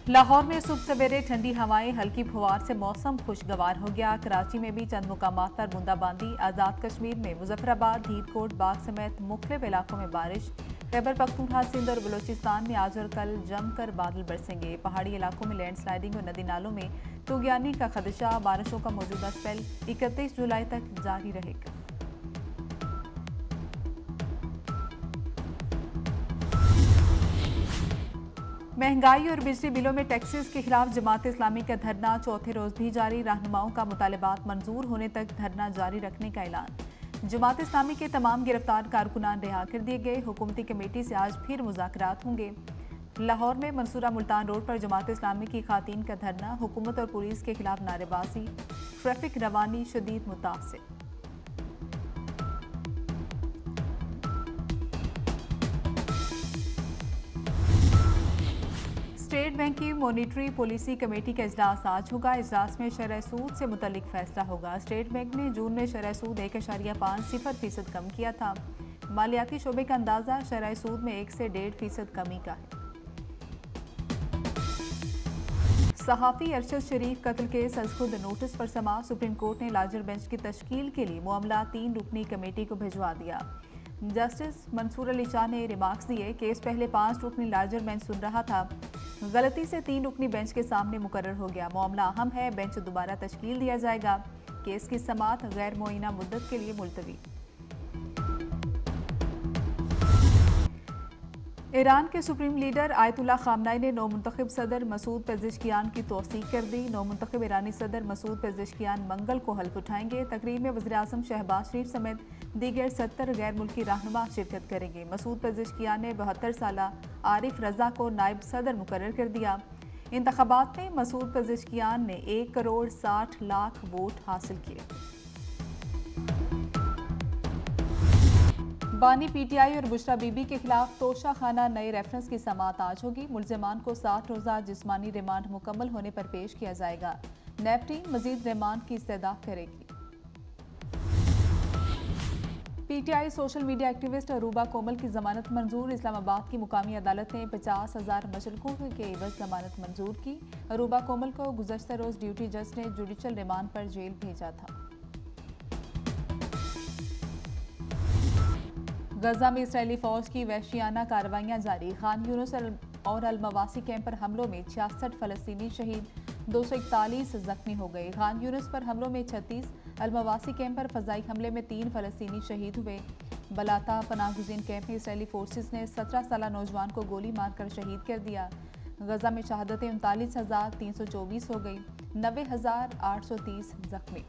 लाहौर में सुबह सवेरे ठंडी हवाएं, हल्की फुहार से मौसम खुशगवार हो गया। कराची में भी चंद मुकामात पर बूंदाबांदी। आज़ाद कश्मीर में मुजफ्फराबाद, धीरकोट, बाग समेत मुख्तलिफ इलाकों में बारिश। खैबर पख्तूनख्वा, सिंध और बलूचिस्तान में आज और कल जमकर बादल बरसेंगे। पहाड़ी इलाकों में लैंडस्लाइडिंग और नदी नालों में तुगयानी का खदशा। बारिशों का मौजूदा स्पेल 31 जुलाई तक जारी रहेगा। महंगाई और बिजली बिलों में टैक्सेस के खिलाफ जमात इस्लामी का धरना चौथे रोज भी जारी। रहनुमाओं का मुतालबात मंजूर होने तक धरना जारी रखने का ऐलान। जमात इस्लामी के तमाम गिरफ्तार कारकुनान रिहा कर दिए गए। हुकूमती कमेटी से आज फिर मुज़ाकरात होंगे। लाहौर में मंसूरा मुल्तान रोड पर जमात इस्लामी की खातीन का धरना। हुकूमत और पुलिस के खिलाफ नारेबाजी। ट्रैफिक रवानी शदीद मुतासिर। स्टेट बैंक की मॉनिटरी पॉलिसी कमेटी का इजलास आज होगा। इजलास में शरह सूद से मुतल्लिक फैसला होगा। स्टेट बैंक ने जून में शरह सूद 1.50% कम किया था। मालियाती शोबे का अंदाजा शरह सूद में 1 से 1.5% कमी का है। सहाफ़ी अरशद शरीफ कत्ल केस अज खुद नोटिस पर समा। सुप्रीम कोर्ट ने लार्जर बेंच की तश्कील के लिए मामला 3 रुकनी कमेटी को भिजवा दिया। जस्टिस मंसूर अली शाह ने रिमार्क्स दिए। केस पहले 5 रुकनी लार्जर बेंच सुन रहा था, गलती से 3 रुकनी बेंच के सामने मुकर्रर हो गया। मामला अहम है, बेंच दोबारा तश्कील दिया जाएगा। केस की समाअत गैर मुअय्यना मुद्दत के लिए मुलतवी। ईरान के सुप्रीम लीडर आयतुल्लाह खामनाई ने नौमुंतखब सदर मसूद पेज़ेश्कियान की तौसीक कर दी। नौमुंतखब ईरानी सदर मसूद पेज़ेश्कियान मंगल को हल्फ उठाएंगे। तकरीब में वज़ीर आज़म शहबाज शरीफ समेत दीगर 70 गैर मुल्की रहनुमा शिरकत करेंगे। मसूद पेज़ेश्कियान ने 72 साला आरिफ रजा को नायब सदर मुकर्रर कर दिया। इंतखाबात में मसूद पेज़ेश्कियान ने 1 करोड़ 60 लाख वोट हासिल किए। बानी पीटीआई और बुशरा बीबी के खिलाफ तोशा खाना नए रेफरेंस की समाअत आज होगी। मुल्जिमान को 60 रोज़ा जिस्मानी रिमांड मुकम्मल होने पर पेश किया जाएगा। नैब टीम मजीद रिमांड की इस्तदा करेगी। PTI social media activist Aruba Komal की जमानत मंजूर। इस्लामाबाद की मुकामी अदालत ने 50,000 मशरकों के एवज जमानत मंजूर की। अरूबा कोमल को गुज़श्ता रोज ड्यूटी जज ने जुडिशल रिमांड पर जेल भेजा था। गजा में इसराइली फौज की वहशियाना कार्रवाइयां जारी। खान यूनुस और अल-मवासी कैंप पर हमलों में 66 फलस्तीनी शहीद, 241 जख्मी हो गए। खान यूनुस पर हमलों में 36, अल-मवासी कैंप पर फजाई हमले में 3 फलस्तीनी शहीद हुए। बलाता पनाहगुज़ीन कैंप में इसराइली फोर्सेस ने 17 साला नौजवान को गोली मारकर शहीद कर दिया। गजा में शहादतें 39,324 हो गई, 90,830 जख्मी।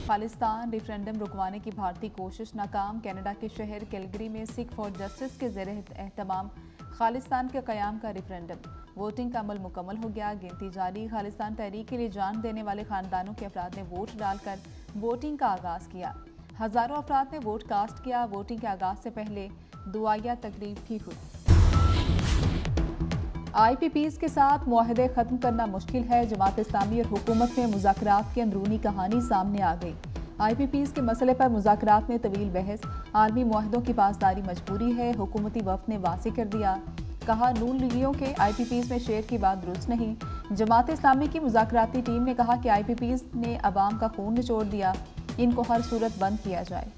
खालिस्तान रेफरेंडम रुकवाने की भारतीय कोशिश नाकाम। कनाडा के शहर कैलगरी में सिख फॉर जस्टिस के ज़ेर एहतमाम खालिस्तान के क़याम का रेफरेंडम। वोटिंग का अमल मुकम्मल हो गया, गिनती जारी। खालिस्तान तहरीक के लिए जान देने वाले खानदानों के अफराद ने वोट डालकर वोटिंग का आगाज़ किया। हज़ारों अफराद ने वोट कास्ट किया। वोटिंग के आगाज़ से पहले दुआया तकरीब भी हुई। IPPs के साथ मुआहदे ख़त्म करना मुश्किल है। जमात इस्लामी और हुकूमत में मुज़ाकरात की अंदरूनी कहानी सामने आ गई। IPPs के मसले पर मुज़ाकरात में तवील बहस। आलमी मुआहदों की पासदारी मजबूरी है। हुकूमती वफ़द ने वाज़ेह कर दिया, कहा नून लीगियों के IPPs में शेयर की बात दुरुस्त नहीं। जमात इस्लामी की मुज़ाकराती टीम ने कहा कि IPPs ने अवाम का खून निचोड़ दिया, इनको हर सूरत बंद किया जाए।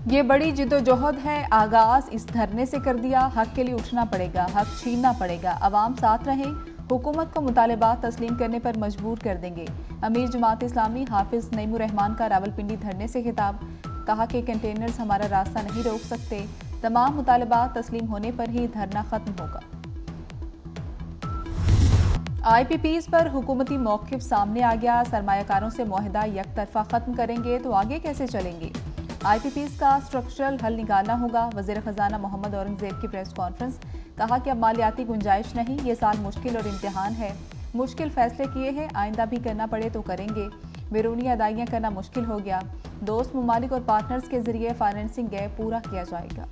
ये बड़ी जिद्दोजहद है, आगाज इस धरने से कर दिया। हक के लिए उठना पड़ेगा, हक छीनना पड़ेगा। अवाम साथ रहें, हुकूमत को मुतालबात तस्लीम करने पर मजबूर कर देंगे। अमीर जमात इस्लामी हाफिज नईमुर रहमान का रावलपिंडी धरने से खिताब, कहा कि कंटेनर्स हमारा रास्ता नहीं रोक सकते। तमाम मुतालबात तस्लीम होने पर ही धरना खत्म होगा। IPPs पर हुकूमती मौक़िफ़ सामने आ गया। सरमायाकारों से मुआहदा एक तरफा ख़त्म करेंगे तो आगे कैसे चलेंगे। IPPs का स्ट्रक्चरल हल निकालना होगा। वज़ीर ख़ज़ाना मोहम्मद औरंगज़ेब की प्रेस कॉन्फ्रेंस, कहा कि अब मालियाती गुंजाइश नहीं, ये साल मुश्किल और इम्तिहान है। मुश्किल फैसले किए हैं, आइंदा भी करना पड़े तो करेंगे। बैरूनी अदाइयाँ करना मुश्किल हो गया। दोस्त ममालिक और पार्टनर्स के जरिए फाइनेंसिंग गैप पूरा किया जाएगा।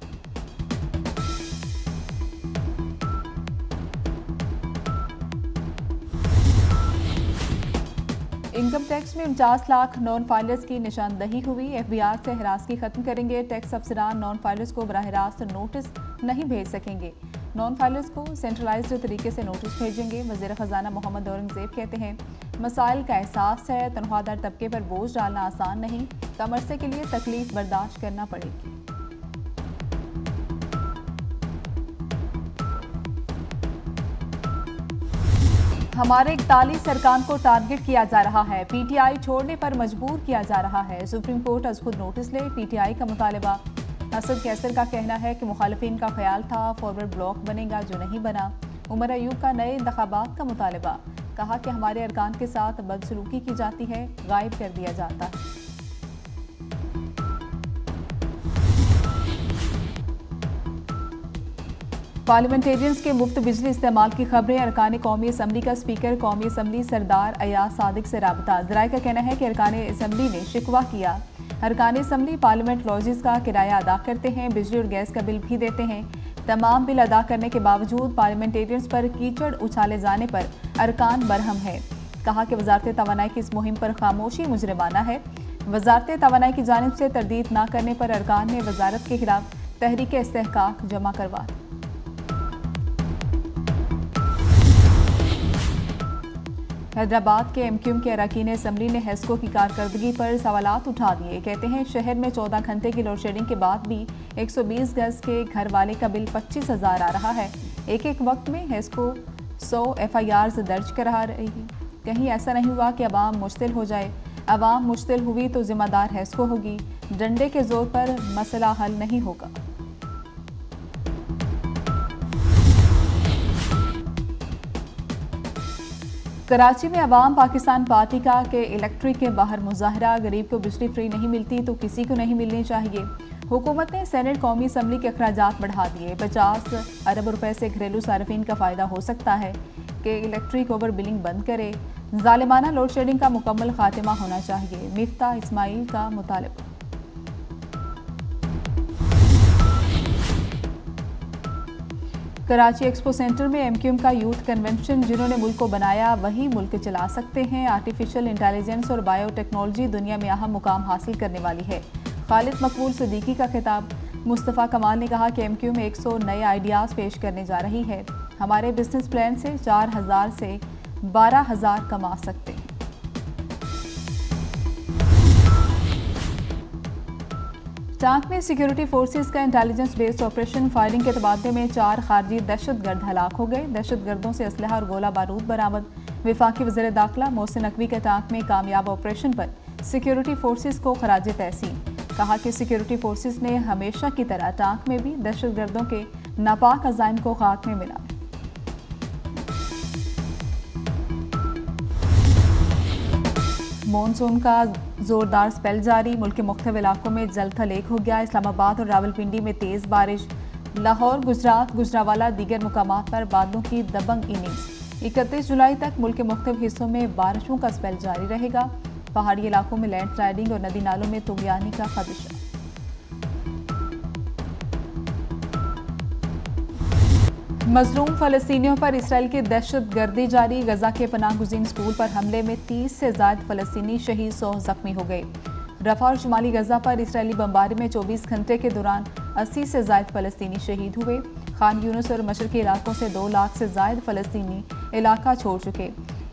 इनकम टैक्स में 49 लाख नॉन फाइलर्स की निशानदही हुई। एफबीआर से हिरासती खत्म करेंगे। टैक्स अफसरान नॉन फाइलर्स को बराह रास्त नोटिस नहीं भेज सकेंगे। नॉन फाइलर्स को सेंट्रलाइज्ड तरीके से नोटिस भेजेंगे। वज़ीर ख़जाना मोहम्मद औरंगज़ेब कहते हैं, मसाइल का एहसास है, तनख्वाहदार तबके पर बोझ डालना आसान नहीं, कम अरसे के लिए तकलीफ बर्दाश्त करना पड़ेगी। हमारे 41 अरकान को टारगेट किया जा रहा है, पीटीआई छोड़ने पर मजबूर किया जा रहा है। सुप्रीम कोर्ट आज खुद नोटिस ले, पीटीआई का मुतालबा। असद कैसर का कहना है कि मुखालिफिन का ख्याल था फॉरवर्ड ब्लॉक बनेगा, जो नहीं बना। उमर अयूब का नए इंतखाबात का मुतालबा। कहा कि हमारे अरकान के साथ बदसलूकी की जाती है, गायब कर दिया जाता है। पार्लियामेंटेरियंस के मुफ्त बिजली इस्तेमाल की खबरें। अरकान कौमी असम्बली का स्पीकर कौमी असम्बली सरदार अयाज सादिक से राबता। ज़राए का कहना है कि अरकान असम्बली ने शिकवा किया। अरकान असम्बली पार्लियामेंट लॉजेस का किराया अदा करते हैं, बिजली और गैस का बिल भी देते हैं। तमाम बिल अदा करने के बावजूद पार्लियामेंटेरियंस पर कीचड़ उछाले जाने पर अरकान बरहम है। कहा कि वजारत तवानाई की इस मुहिम पर खामोशी मुजरिमाना है। वजारत तवानाई की जानिब से तरदीद न करने पर अरकान ने वजारत के खिलाफ तहरीक इस्तेहकाक जमा करवा। हैदराबाद के एमक्यूएम के अरकान असम्बली ने हेस्को की कारकर्दगी पर सवालात उठा दिए। कहते हैं शहर में 14 घंटे की लोड शेडिंग के बाद भी 120 गज के घर वाले का बिल 25,000 आ रहा है। एक एक वक्त में हेस्को 100 FIRs दर्ज करा रही। कहीं ऐसा नहीं हुआ कि अवाम मुश्तिल हो जाए। अवाम मुश्तिल हुई तो जिम्मेदार हेस्को होगी। डंडे के जोर पर मसला हल नहीं होगा। कराची में अवाम पाकिस्तान पार्टी का के इलेक्ट्रिक के बाहर मुजाहरा। गरीब को बिजली फ्री नहीं मिलती तो किसी को नहीं मिलनी चाहिए। हुकूमत ने सेनेट कौमी असम्बली के अखराजात बढ़ा दिए। 50 अरब रुपए से घरेलू सार्फिन का फ़ायदा हो सकता है कि इलेक्ट्रिक ओवर बिलिंग बंद करे। जालिमाना लोड शेडिंग का मुकम्मल खात्मा होना चाहिए। मिफ्ता इस्माइल का मुतालबा। कराची एक्सपो सेंटर में एमक्यूएम का यूथ कन्वेंशन। जिन्होंने मुल्क को बनाया वही मुल्क चला सकते हैं। आर्टिफिशियल इंटेलिजेंस और बायोटेक्नोलॉजी दुनिया में अहम मुकाम हासिल करने वाली है। खालिद मकबूल सिद्दीकी का खिताब। मुस्तफ़ा कमाल ने कहा कि एमक्यूएम 100 नए आइडियाज़ पेश करने जा रही है। हमारे बिजनेस प्लान से 4,000 से 12,000 कमा सकते हैं। टांक में सिक्योरिटी फोर्सेस का इंटेलिजेंस बेस्ड ऑपरेशन। फायरिंग के तबादले में 4 खारजी दहशतगर्द हलाक हो गए। दहशतगर्दों से असलहा और गोला बारूद बरामद। वफाकी वज़ीर दाखिला मोहसिन नकवी के टांक में कामयाब ऑपरेशन पर सिक्योरिटी फोर्सेस को खराज तहसीन। कहा कि सिक्योरिटी फोर्सेस ने हमेशा की तरह टांक में भी दहशतगर्दों के नापाक अज़ाइम को खाक में मिला। मॉनसून का जोरदार स्पेल जारी। मुल्क के मुख्तलिफ इलाकों में जल थलेग हो गया। इस्लामाबाद और रावलपिंडी में तेज़ बारिश। लाहौर, गुजरात, गुजरावाला दीगर मुकामात पर बादलों की दबंग इनिंग्स। 31 जुलाई तक मुल्क के मुख्तलिफ हिस्सों में बारिशों का स्पेल जारी रहेगा। पहाड़ी इलाकों में लैंडस्लाइडिंग और नदी नालों में तुगयानी का खदशा। मजलूम फ़लस्तीनियों पर इसराइल की दहशतगर्दी जारी। गजा के पनाहगुज़ीन स्कूल पर हमले में 30 से ज़ायद फ़लस्तीनी शहीद, 100 ज़ख्मी हो गए। रफ़ा और शुमाली गजा पर इसराइली बमबारी में 24 घंटे के दौरान 80 से ज़ायद फ़लस्तीनी शहीद हुए। खान यूनुस और मशरक़ी इलाकों से 2 लाख से ज़ायद फ़लस्तीनी इलाका छोड़ चुके।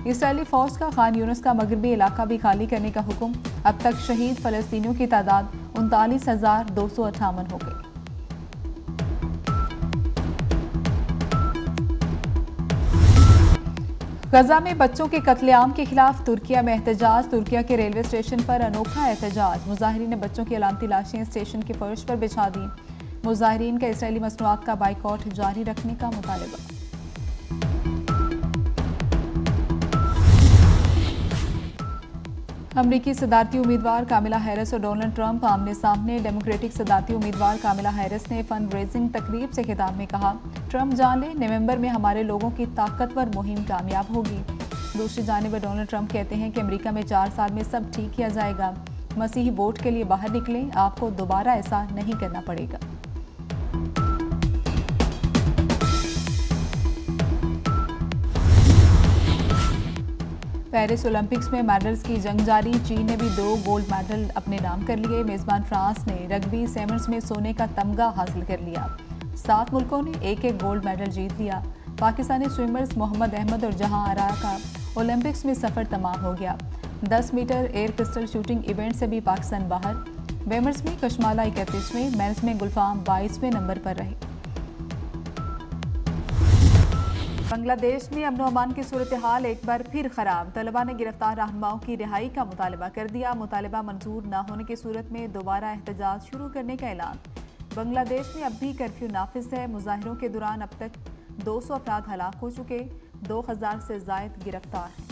इसराइली फ़ौज का खान यूनुस का मगरबी इलाका भी खाली करने का हुक्म। अब तक शहीद फ़लस्तीनियों की तादाद 39,258 हो गई। गजा में बच्चों के कत्लेआम के खिलाफ तुर्किया में एहतजाज। तुर्किया के रेलवे स्टेशन पर अनोखा एहतजाज। मुजाहिरीन ने बच्चों की अलामती लाशें स्टेशन के फर्श पर बिछा दी। मुजाहिरीन का इसराइली मसनूआत का बाइकॉट जारी रखने का मुतालबा। अमरीकी सदारती उम्मीदवार कामिला हैरिस और डोनाल्ड ट्रंप आमने सामने। डेमोक्रेटिक सदारती उम्मीदवार कामिला हैरिस ने फंड रेजिंग तकरीब से खिताब में कहा, ट्रंप जान ले, नवंबर में हमारे लोगों की ताकतवर मुहिम कामयाब होगी। दूसरी जानिब डोनाल्ड ट्रंप कहते हैं कि अमेरिका में 4 साल में सब ठीक किया जाएगा। मसीही वोट के लिए बाहर निकलें, आपको दोबारा ऐसा नहीं करना पड़ेगा। पेरिस ओलंपिक्स में मेडल्स की जंग जारी। चीन ने भी 2 गोल्ड मेडल अपने नाम कर लिए। मेजबान फ्रांस ने रग्बी सेवन्स में सोने का तमगा हासिल कर लिया। 7 मुल्कों ने एक गोल्ड मेडल जीत लिया। पाकिस्तानी स्विमर्स मोहम्मद अहमद और जहां आरा का ओलंपिक्स में सफर तमाम हो गया। 10 metre air pistol shooting event से भी पाकिस्तान बाहर। वेमर्स में कशमाला 31वें, मेंस में गुलफाम 22वें नंबर पर रहे। बांग्लादेश में अमन अमान की सूरत हाल एक बार फिर खराब। तलबा ने गिरफ्तार रहनुमाओं की रिहाई का मुतालबा कर दिया। मुतालबा मंजूर न होने की सूरत में दोबारा एहतजाज शुरू करने का ऐलान। बांग्लादेश में अब भी कर्फ्यू नाफिज है। मुजाहिरों के दौरान अब तक 200 अफराद हलाक हो चुके, 2000 से जायद गिरफ्तार हैं।